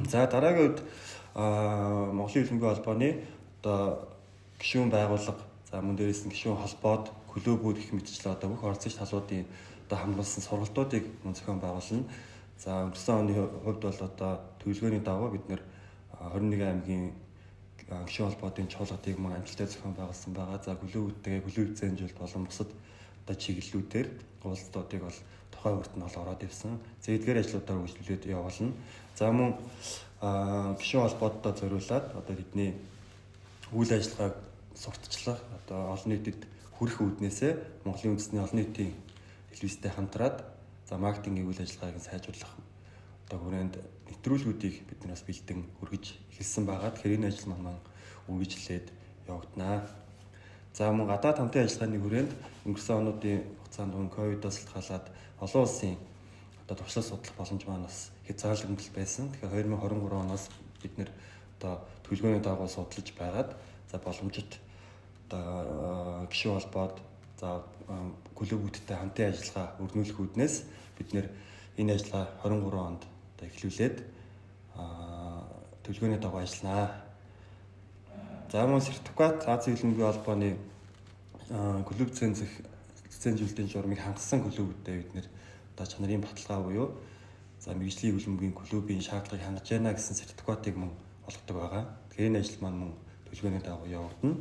[SPEAKER 5] За дараагийн үед Монголын хөлбөмбөгийн холбооны одоо гишүүн байгууллага за мөн дээрээс нь гишүүн холбоод клубүүд гэх мэтчлээ одоо бүх оролцогч талуудын одоо хамгаалсан сургалтуудыг мөн зохион байгуулна. За өнгөрсөн оны хувьд бол одоо төлөвлөгөөний дагуу бид нэр 21 аймгийн гишүүн холбоодын чуулгадыг мөн амжилттай зохион байгуулсан байгаа. За клубүүдтэйгээ клуб зэнжүүлэлт болон бусад одоо чиглэлүүдээр уулзалтуудыг бол тухайн үрт нь бол ороод ирсэн. За эдгээр ажлуудаар үргэлжлүүлээд явуулна. За мөн гишүүн холбоодтой зориулаад одоо бидний үйл ажиллагааг сурталчлах одоо олон нийтэд хүрэх үүднээсээ Монголын үндэсний олон нийтийн телевизтэй хамтраад за маркетингийн үйл ажиллагааг сайжруулах одоо хүрээнд нэвтрүүлгүүдийг бид нараас бэлдэн хүргэж эхэлсэн байгаа. Тэгэхээр энэ ажил маань үргэлжлээд явагдана. За мөн гадаад хамтын ажиллагааны хүрээнд өнгөрсөн онуудын хугацаанд ковидоос шалтгаалаад олон улсын одоо туршлага судлах боломж маань бас хязгаарлагдмал байсан. Тэгэхээр 2023 оноос бид нэр одоо төлөвлөгөөний дагуу судалж байгаад за боломжит одоо гишүүн холбоод за клубүүдтэй хамтын ажиллагаа өргөнүүлэх үүднээс бид нэр энэ ажиллагаа 23 онд одоо эхлүүлээд төлөвлөгөөний дагуу ажилланаа. За мөн сертификат Азийн хөлбөмбөгийн холбооны клуб зэнжүүлэлтийн журмыг хангасан клубүүдэд бид нэр одоо чанарын баталгаа буюу за мэргэжлийн хөлбөмбөгийн клубын шаардлагыг хангаж байна гэсэн сертификатыг мөн олгодог байгаа. Тэгэхээр энэ ажил маань мөн төлөвлөгөөний дагуу явагдана.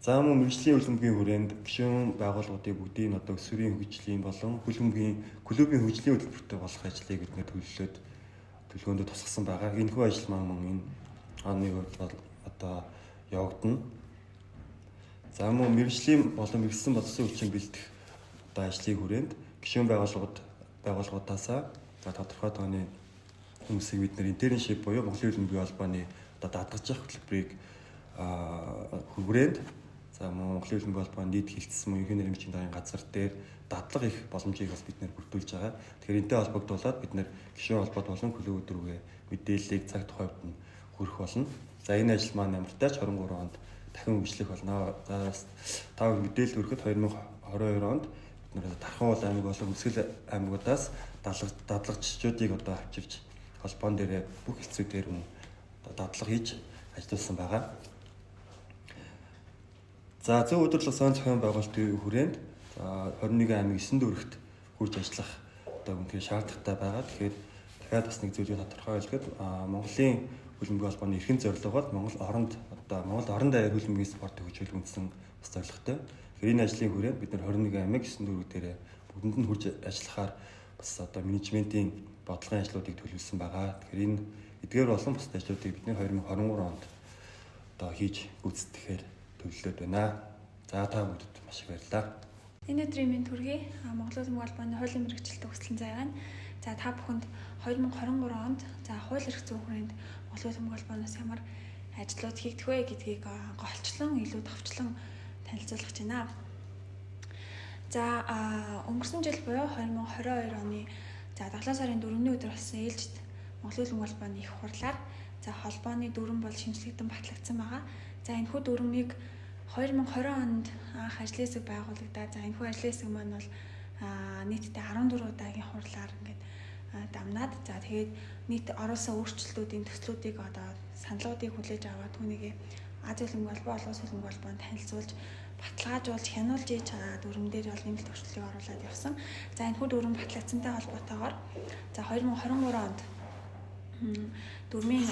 [SPEAKER 5] За мөн мэргэжлийн хөлбөмбөгийн хүрээнд гишүүн байгууллагуудыг бүгдийг одоо өсвөрийн хөгжлийн болон хөлбөмбөгийн клубын хөгжлийн хөтөлбөртэй болох ажлыг бид нэр төлөвлөлөөд төлөвлөгөөнд тусгасан байгаа. Энэхүү ажил маань мөн энэ оны хувьд бол одоо явагдана. За мөн мэргэжлийн болон мэргэжсэн боловсон хүчин бэлдэх одоо ажлын хүрээнд гишүүн байгууллагуудаасаа за тодорхой тооны хүмүүсийг бид нэр интерншип буюу Монголын хөлбөмбөгийн холбооны одоо даатгах хөтөлбөрийг хүрээнд за Монголын хөлбөмбөгийн холбооны нийт хилцсэн мөн ерөнхий нэрмжийн даргын газар дээр дадлага их боломжийг бас бид нэр бүрдүүлж байгаа. Тэгэхээр энэтэй холбогдуулаад бид нэр гишүүн холбоод болон клубүүд рүүгээ мэдээллийг цаг тухайд нь хүргэх болно. За энэ ажил маань ямартай ч 23 онд дахин үргэлжлэх болно. За та мэдээлэл өргөхөд 2022 онд бид нэр Тархан аймаг болон Үсгэл аймагуудаас дадлагчдыг одоо авчирч холбоон дээр бүх хэсгүүдээр дадлага хийж ажилласан байгаа. За зөв өдрөл сан зохион байгуулалтын хүрээнд 21 аймаг 9 дүрэгт хурж ажиллах одоо үнэхээр шаардлагатай байгаа. Тэгэхээр дахиад бас нэг зүйлийг тодорхой хэлэхэд Монголын хөлбөмбөгийн холбооны эрхэм зорилго бол Монгол орон даяар хөлбөмбөгийн спортыг хөгжүүлэх үндсэн бас зорилготой. Тэгэхээр энэ ажлын хүрээнд бид нар 21 аймаг 9 дүрэг дээр бүгдэнд нь хурж ажиллахаар бас одоо менежментийн бодлогын ажлуудыг төлөвлөсөн байгаа. Тэгэхээр энэ эдгээр болон бус ажлуудыг бид 2023 онд одоо хийж гүйцэтгэхээр төлөвлөд байна. За та бүхэнд маш их баярлалаа.
[SPEAKER 6] Энэ өдрийн минь төргий Монголын хөлбөмбөгийн холбооны хуулийн мэргэжилт төгслийн зай байна. За та бүхэнд 2023 онд за хууль эрх зүйн хүрээнд Монголын хөлбөмбөгийн холбооноос ямар ажлууд хийгдэх вэ гэдгийг голчлон илүү товчлон танилцуулах гэж байна. За өнгөрсөн жил буюу 2022 оны за 7 сарын 4-ний өдөр болсон ээлжид Монголын хөлбөмбөгийн холбооны их хурлаар за холбооны дүрэн бол шинжлэгдэн батлагдсан байгаа. За энэхүү дүрмийг 2020 онд анх ажлын хэсэг байгуулагдаад за энэхүү ажлын хэсэг маань бол нийтдээ 14 удаагийн хурлаар ингээд дамнаад за тэгээд нийт оруулсан өөрчлөлтүүдийн төслүүдийг одоо саналуудыг хүлээж аваад түүнийг Азийн хөлбөмбөгийн холбоо, олон улсын хөлбөмбөгийн холбоонд танилцуулж баталгаажуулж хянуулж ийж дүрм дээр бол нэмэлт өөрчлөлтийг оруулаад явсан. За энэхүү дүрм батлагдсантай холбоотойгоор за 2023 онд дүрмийн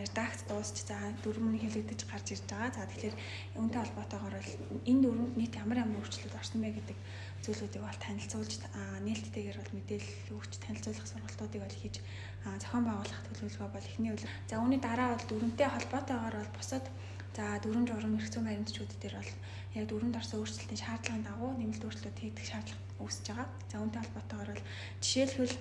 [SPEAKER 6] редакц дуусч за дүрм нь хэлэгдэж гарч ирж байгаа. За тэгэхээр үүнтэй холбоотойгоор энэ дүрмэнд нийт ямар өөрчлөлт орсон бэ гэдэг зүйлүүдийг бол танилцуулж нээлттэйгээр бол мэдээлэл өгч танилцуулах сургалтуудыг бол хийж зохион байгуулах төлөвлөгөө бол эхний үйл. За үүний дараа бол дүрмтэй холбоотойгоор бол бусад за дүрм журам эрх зүйн баримтчүүд дээр бол яг дүрмд орсон өөрчлөлтийн шаардлагын дагуу нэмэлт өөрчлөлт хийгдэх шаардлага үүсэж байгаа. За үүнтэй холбоотойгоор бол жишээлбэл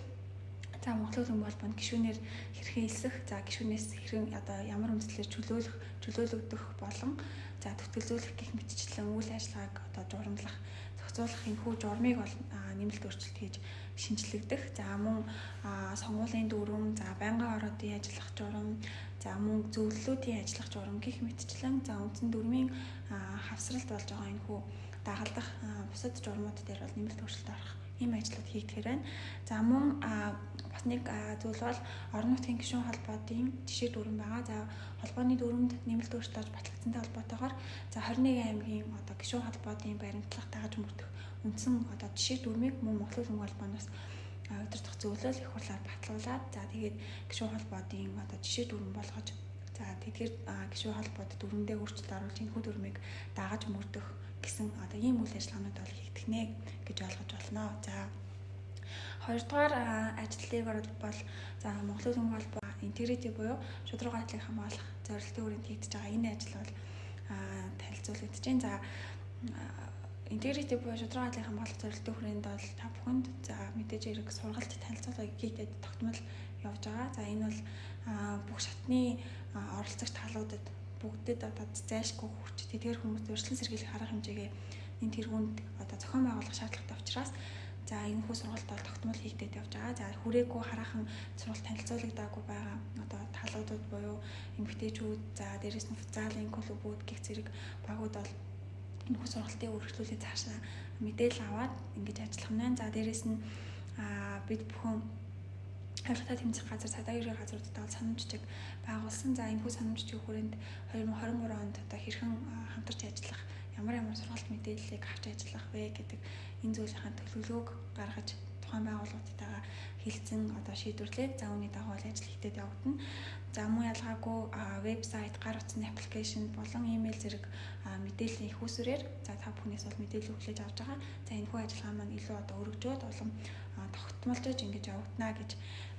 [SPEAKER 6] за Монголын хөлбөмбөгийн холбоонд гишүүнээр хэрхэн хэлсэх, за гишүүнээс хэрхэн одоо ямар үндслээр чөлөөлөгдөх болон за тэтгэлзүүлэх гэх мэтчлэн үйл ажиллагааг одоо журамлах, зохицуулах энэхүү журмыг бол нэмэлт өөрчлөлт хийж шинжлэгдэх. За мөн сонгуулийн дүрм, за байнгын ороодын ажиллах журам, за мөн зөвлөлүүдийн ажиллах журам гэх мэтчлэн за үндсэн дүрмийн хавсралт болж байгаа энэхүү дагалдах бусад журмууд дээр бол нэмэлт өөрчлөлт орох ийм ажлууд хийгдэхээр байна. За мөн бас нэг зүйл бол орон нутгийн гишүүн холбоодын жишээ дүрм байгаа. За холбооны дүрмд нэмэлт өөрчлөлт орж батлагдсантай холбоотойгоор за 21 аймгийн одоо гишүүн холбоодын баримтлах дагаж мөрдөх үндсэн одоо жишээ дүрмийг мөн Монголын хөлбөмбөгийн холбооноос удирдах зөвлөл их хурлаар батлуулаад за тэгээд гишүүн холбоодын одоо жишээ дүрм болгож За тэдгээр гишүүн холбоод дүрмэндээ өөрчлөлт оруулж энэ хүү дүрмийг дагаж мөрдөх гэсэн одоо ийм үйл ажиллагаанууд бол хийгдэх нэ гэж ойлгож байна. За хоёрдугаар ажлыг бол за Монголын Улсын холбоо интегрити буюу шударга байдлыг хамгаалах зорилтын хүрээнд хийгдэж байгаа энэ ажил бол танилцуулагдаж байна. За интегрити буюу шударга байдлыг хамгаалах зорилтын хүрээнд бол та бүхэнд за мэдээж хэрэг сургалт танилцуулга хийгдээд тогтмол явж байгаа. За энэ бол бүх шатны оролцогч талуудад бүгдэд одоо зайлшгүй хүч тэдгээр хүмүүс урьдчилан сэргийлэх арга хэмжээгээ энэ тэргуунд одоо зохион байгуулах шаардлагатай учраас за энэ хүү сургалт бол тогтмол хийгдээд явж байгаа. За хүрээгүй хараахан сургалт танилцуулагдаагүй байгаа одоо талуудад буюу эмэгтэйчүүд за дээрэс нь футзалын клубүүд гэх зэрэг багууд бол энэ хүү сургалтын үргэлжлүүлээ цаашаа мэдээлэл аваад ингэж ажиллах нь. За дээрэс нь бид бүхэн харилцаа тэмцэх газар цагдаа ерхий газруудад бол санамжчиг байгуулсан. За энэ хүү санамжчгийн хүрээнд 2023 онд одоо хэрхэн хамтарч ажиллах, ямар сургалт мэдээллийг авч ажиллах вэ гэдэг энэ зүйлийн төлөвлөгөөг гаргаж тухайн байгууллагуудтайгаа хэлцэн одоо шийдвэрлээд за үүний дагуу ажил хийгдээд явагдана. За мөн ялгаагүй вебсайт, гар утасны аппликейшн болон имэйл зэрэг мэдээллийн их усүрээр за та бүхнээс бол мэдээлэл хүлээж авч байгаа. За энэ хүү ажиллагаа маань илүү одоо өргөжөөд улам тогтмолжож ингэж явагдана гэж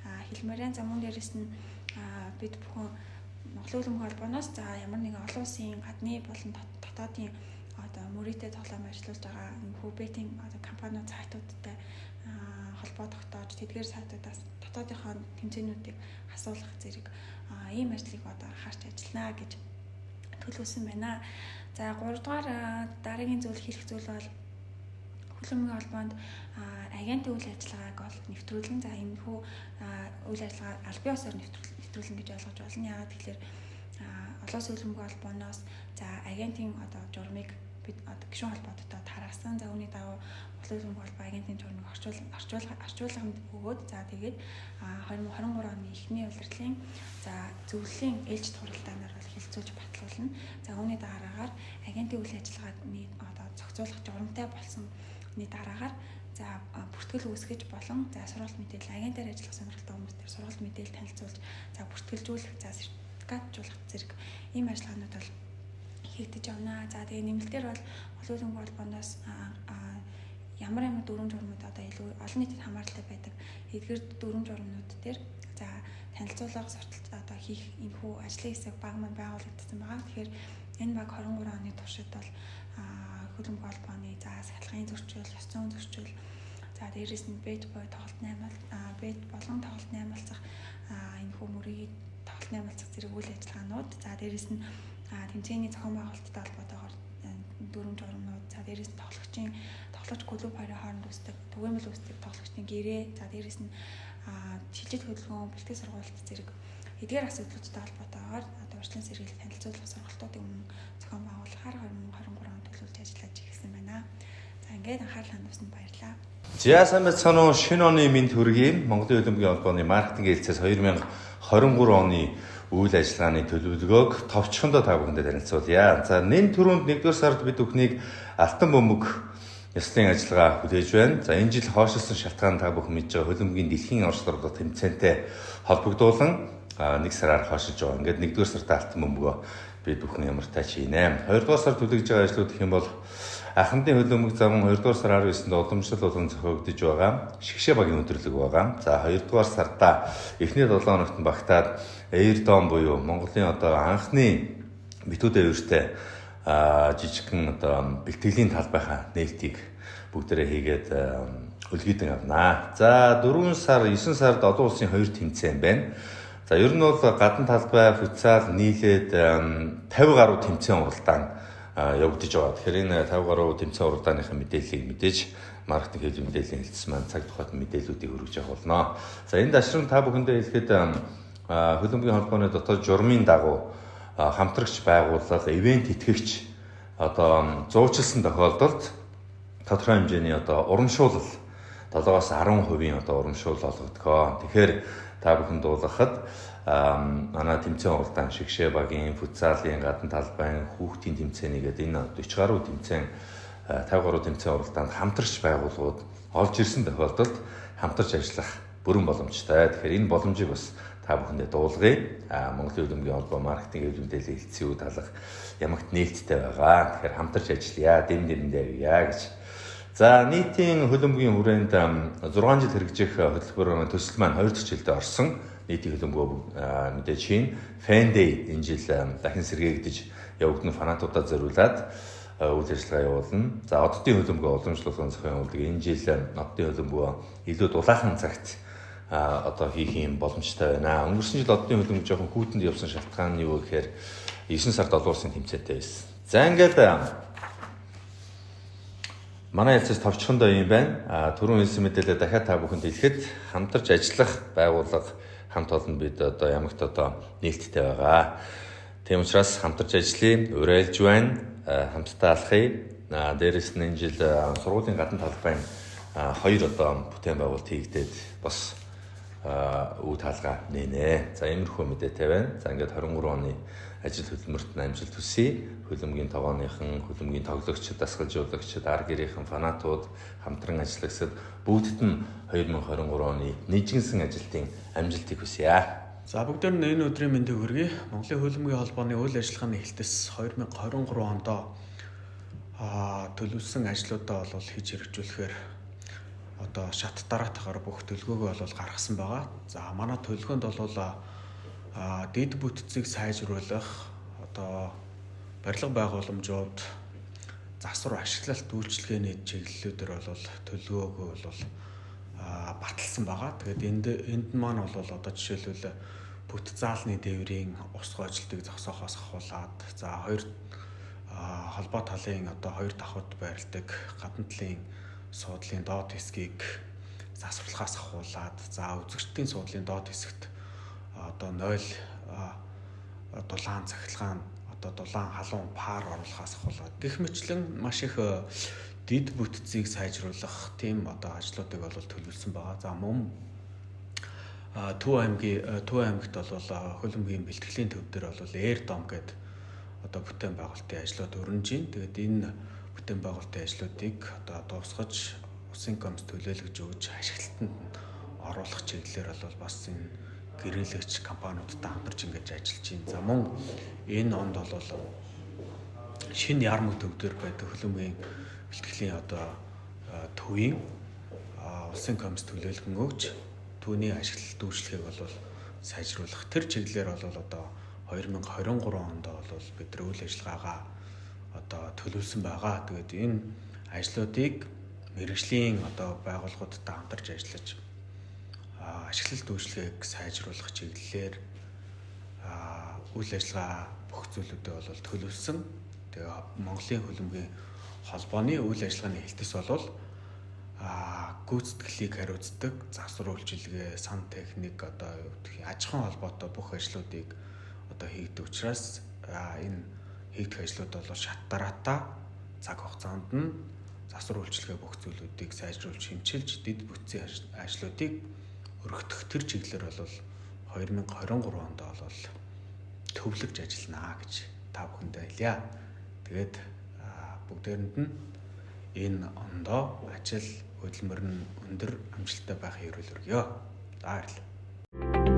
[SPEAKER 6] хэлмээр байна. За мөн дээрэс нь бид бүхэн Монголын Улсын холбооноос за ямар нэгэн олон улсын гадны болон дотоодын одоо мөрөөдөө тоглоом ажиллуулж байгаа энэ хүү бетинг одоо компаниуд сайтуудтай холбоо тогтоож тэдгээр сайтуудаас дотоодынхоо тэмцээнүүдийг асуулах зэрэг ийм ажлыг одоо анхаарч ажиллана гэж төлөвлөсөн байна. За 3 дугаар дараагийн зүйл хэлэх зүйл бол Улсын холбоонд агентийн үйл ажиллагааг бол нэвтрүүлэн за энэ хүү үйл ажиллагаа аль бие усаар нэвтрүүлэн гэж ойлгож байна. Яагаад тэгэхээр олон улсын холбооноос за агентийн одоо журмыг бид одоо гишүүн холбоодтой тараасан. За үүний дагуу Улсын улсын холбоо агентийн журмыг орчуулганд өгөөд за тэгээд 2023 оны эхний улирлын за зөвлөлийн ээлж туралдаанаар бол хэлцүүлж батлуулна. За үүний дараагаар агентийн үйл ажиллагааны одоо зохицуулах журамтай болсон дараагаар за бүртгэл үүсгэж болон за сургалт мэдээлэл агентаар ажиллах сонирхолтой хүмүүстээр сургалт мэдээлэл танилцуулж за бүртгэлжүүлэх за сертификатжуулах зэрэг ийм ажиллагаанууд бол хийгдэж байна. За тэгээ нэмэлтээр бол Улсын улсын холбооноос ямар дүрм журмууд одоо илүү олон нийтэд хамааралтай байдаг эдгээр дүрм журмууд дээр за танилцуулга сурталч одоо хийх энэхүү ажлын хэсэг баг маань байгуулагдсан байгаа. Тэгэхээр энэ баг 23 оны туршид бол хөлбөмбөг холбооны за сахилгын зөрчил, ёс зүйн зөрчил, за дээрээс нь бэд болон тоглолт наймалцах энэхүү мөрийг тоглолт наймалцах зэрэг үйл ажиллагаанууд, за дээрээс нь тэмцээний зохион байгуулалттай холбоотойгоор дүрм журмууд, за дээрээс нь тоглогч клуб хоёрын хооронд үүсдэг түгээмэл үүсдэг тоглогчдын гэрээ, за дээрээс нь шилжилт хөдөлгөөн, бэлтгэл сургалт зэрэг эдгээр асуудлуудтай холбоотойгоор одоо урьдчилан сэргийлэх танилцуулах сургалтуудын өмнө зохион байгуулахаар 2023 онд төлөвлөж ажиллаж ирсэн байна. За ингээд анхаарал хандуулсанд баярлалаа.
[SPEAKER 2] За сайн байцгаана уу. Шинэ оны мэнд хүргэе. Монголын Улсын холбооны маркетинг хэлцээс 2023 оны үйл ажиллагааны төлөвлөгөөг товчхондоо та бүхэндээ танилцуулъя. За нэн түрүүнд 1-р сард бид бүхнийг алтан бөмбөг ёслолын ажиллагаа хүлээж байна. За энэ жил хойшлсон шалтгаан та бүхэн мэдж байгаа хөлбөмбөгийн дэлхийн орчлогдох тэмцээнтэй холбогдуулан 1 сараар хойшилж байгаа. Ингээд 1-р сард алтан бөмбөгөө бид бүхэн ямар тач хийнэ. 2-р сард хүлээж байгаа ажлууд гэх юм бол Ахмадын хөлбөмбөг зам 2-р сар 19-нд уламжлал болон зохиогдож байгаа. Шигшээ багийн өдөрлөг байгаа. За 2-р сарда эхний 7 хоногт багтаад Air-Dome буюу Монголын одоо анхны битүүдэд өртөө жижигхэн одоо бэлтгэлийн талбайхаа нээлтийг бүгдээрээ хийгээд үлгийдэн авнаа. За 4 сар 9 сард олон улсын 2 тэмцээн байна. За ер нь бол гадна талбай футзал нийлээд 50 гаруй тэмцээн уралдаан явагдаж байгаа. Тэгэхээр энэ 50 гаруй тэмцээн уралдааныхаа мэдээллийг мэдээж маркетинг хэлбэр мэдээллийн хэлтс маань цаг тухайд мэдээллүүдийг хүргэж явах болно. За энэ дашрам та бүхэндээ хэлэхэд хөлбөмбөгийн холбооны дотоод журмын дагуу хамтрагч байгууллага, ивент итгэгч одоо зуучилсан тохиолдолд тодорхой хэмжээний одоо урамшуулал 7-аас 10% одоо урамшуул олгодгоо. Тэгэхээр та бүхэн дуулгахад манай тэмцээн уралдаан шигшээ багийн, футзалын, гадна талбайн, хүүхдийн тэмцээний гэдэг энэ 40 гаруй тэмцээн 50 гаруй тэмцээн уралдаанд хамтрагч байгууллагууд олж ирсэн тохиолдолд хамтарч ажиллах бүрэн боломжтой. Тэгэхээр энэ боломжийг бас та та бүхэндээ дуулгая. Монголын хөлбөмбөгийн холбоо маркетинг хэв мэдээлэл хэлтсийн үе талах ямагт нээлттэй байгаа. Тэгэхээр хамтарч ажиллая, дэм дэрэндээ авъя гэж. За нийтийн хөлбөмбөгийн хүрээнд 6 жил хэрэгжих хөтөлбөр төсөл маань 2 дахь жилдээ орсон. Нийтийн хөлбөмбөг мэдээж чинь Fan Day энэ жил дахин сэргээгдэж явагдана, фанатуудаа зориулаад үйл ажиллагаа явуулна. За оддын хөлбөмбөг уламжлуулсан зохион явуулдаг. Энэ жил оддын хөлбөмбөг илүү дулаахан цагт одоо хийх юм боломжтой байна. Өнгөрсөн жил оддын хөлбөмбөг жоохон хүүтэнд явсан шалтгаан нь юу гэхээр 9 сард олуулсан тэмцээтэй байсан. За ингээд манай хэлцээс товчхондоо юм байна. Түрүүн хэлсэн мэдээлэл дахиад та бүхэнд хэлэхэд хамтарч ажиллах байгууллага хамт олон бид одоо ямагт одоо нээлттэй байгаа. Тийм учраас хамтарч ажиллая, уриалж байна, хамтдаа алхая. Дээрээс нь энэ жил сургуулийн гадна талбайн 2 одоо бүтээн байгуулалт хийгдээд бас үе таалга нэнэ. За иймэрхүү мэдээтэй байна. За ингээд 23 оны ажил хөдөлмөрт амжилт хүсье. Хөлбөмбөгийн тогооныхан, хөлбөмбөгийн тоглогчид, дасгалжуулагчид, ар гэрийнхэн, фанатууд, хамтран ажиллагчид бүгдд нь 2023 оны нийжигнсэн ажилтны амжилтыг хүсье.
[SPEAKER 7] За бүгдээр нь энэ өдрийн мэндийг хүргэе. Монголын хөлбөмбөгийн холбооны үйл ажиллагааны эхлэлтээс 2023 онд төлөвлөсөн ажлуудаа бол хийж хэрэгжүүлэхээр одоо шат дараатахаар бүх төлөвлөгөөгөө бол гаргасан байгаа. За манай төлөвлөгөөнд бол дэд бүтцийг сайжруулах, одоо барилга байгууламжууд, засвар ашиглалт үйлчилгээний чиглэлүүдээр бол төлөвлөгөөгөө бол баталсан байгаа. Тэгээд энд маань бол одоо жишээлбэл бүт заалны дээврийн ус гойжлтыг зогсоохоос ахуулаад, за хоёр холбоо талын одоо хоёр давхад байрладаг гадна талын суудлын доод хэсгийг засварлахаас ахуулаад, за үзэгчдийн суудлын доод хэсэгт одоо 0 дулаан цахилгаан, одоо дулаан халуун пар оруулахаас ахуулаад гэх мэтлэн маш их дэд бүтцийг сайжруулах тийм одоо ажлуудыг бол төлөвлөсөн байгаа. За мөн Төв аймагт бол хөлбөмбөгийн бэлтгэлийн төв дээр бол Air Dome гэдэг одоо бүтээн байгуулалтын ажлууд өрнөж байна. Тэгээд энэ бүтээн байгуулалтын ажлуудыг одоо дуусгаж усын комисс төлөөлөгч өгж ашиглалтанд оруулах чиглэлээр бол бас энэ гэрээлэгч компаниудтай хамтарч ингэж ажиллаж байна. За мөн энэ онд бол шинэ ярмаг төв дээр байдаг хөлбөмбөгийн бэлтгэлийн одоо төвийн улсын комисс төлөөлгөн өгч түүний ашиглалт үйлчлэгийг бол сайжруулах тэр чиглэлээр бол одоо 2023 онд бол бид нар үйл ажиллагаагаа одоо төлөвлөсөн байгаа. Тэгээд энэ ажлуудыг мэргэжлийн одоо байгууллагуудтай хамтарч ажиллаж ашиглалт үйлчлэгийг сайжруулах чиглэлээр үйл ажиллагаа бүх зүйлүүдээ бол төлөвлөсөн. Тэгээ Монголын хөлбөмбөгийн холбооны үйл ажиллагааны хэлтс бол гүйцэтгэлийг хариуцдаг засвар үйлчилгээ, сан техник, одоо аж ахуйн холбоотой бүх ажлуудыг одоо хийгдэг учраас энэ хийгдэх ажлууд бол шат дараатаа цаг хугацаанд нь засвар үйлчилгээ бүх зүйлүүдийг сайжруулж хэмчилж дэд бүтцийн ажлуудыг өргөдөх тэр чиглэлээр бол 2023 онд бол төвлөрж ажиллана гэж та бүхэндээ хэлье. Тэгээд бүгдээрэнд нь энэ ондоо ажил хөдөлмөр нь өндөр амжилттай байхын эрүүл өргөё. За баярлалаа.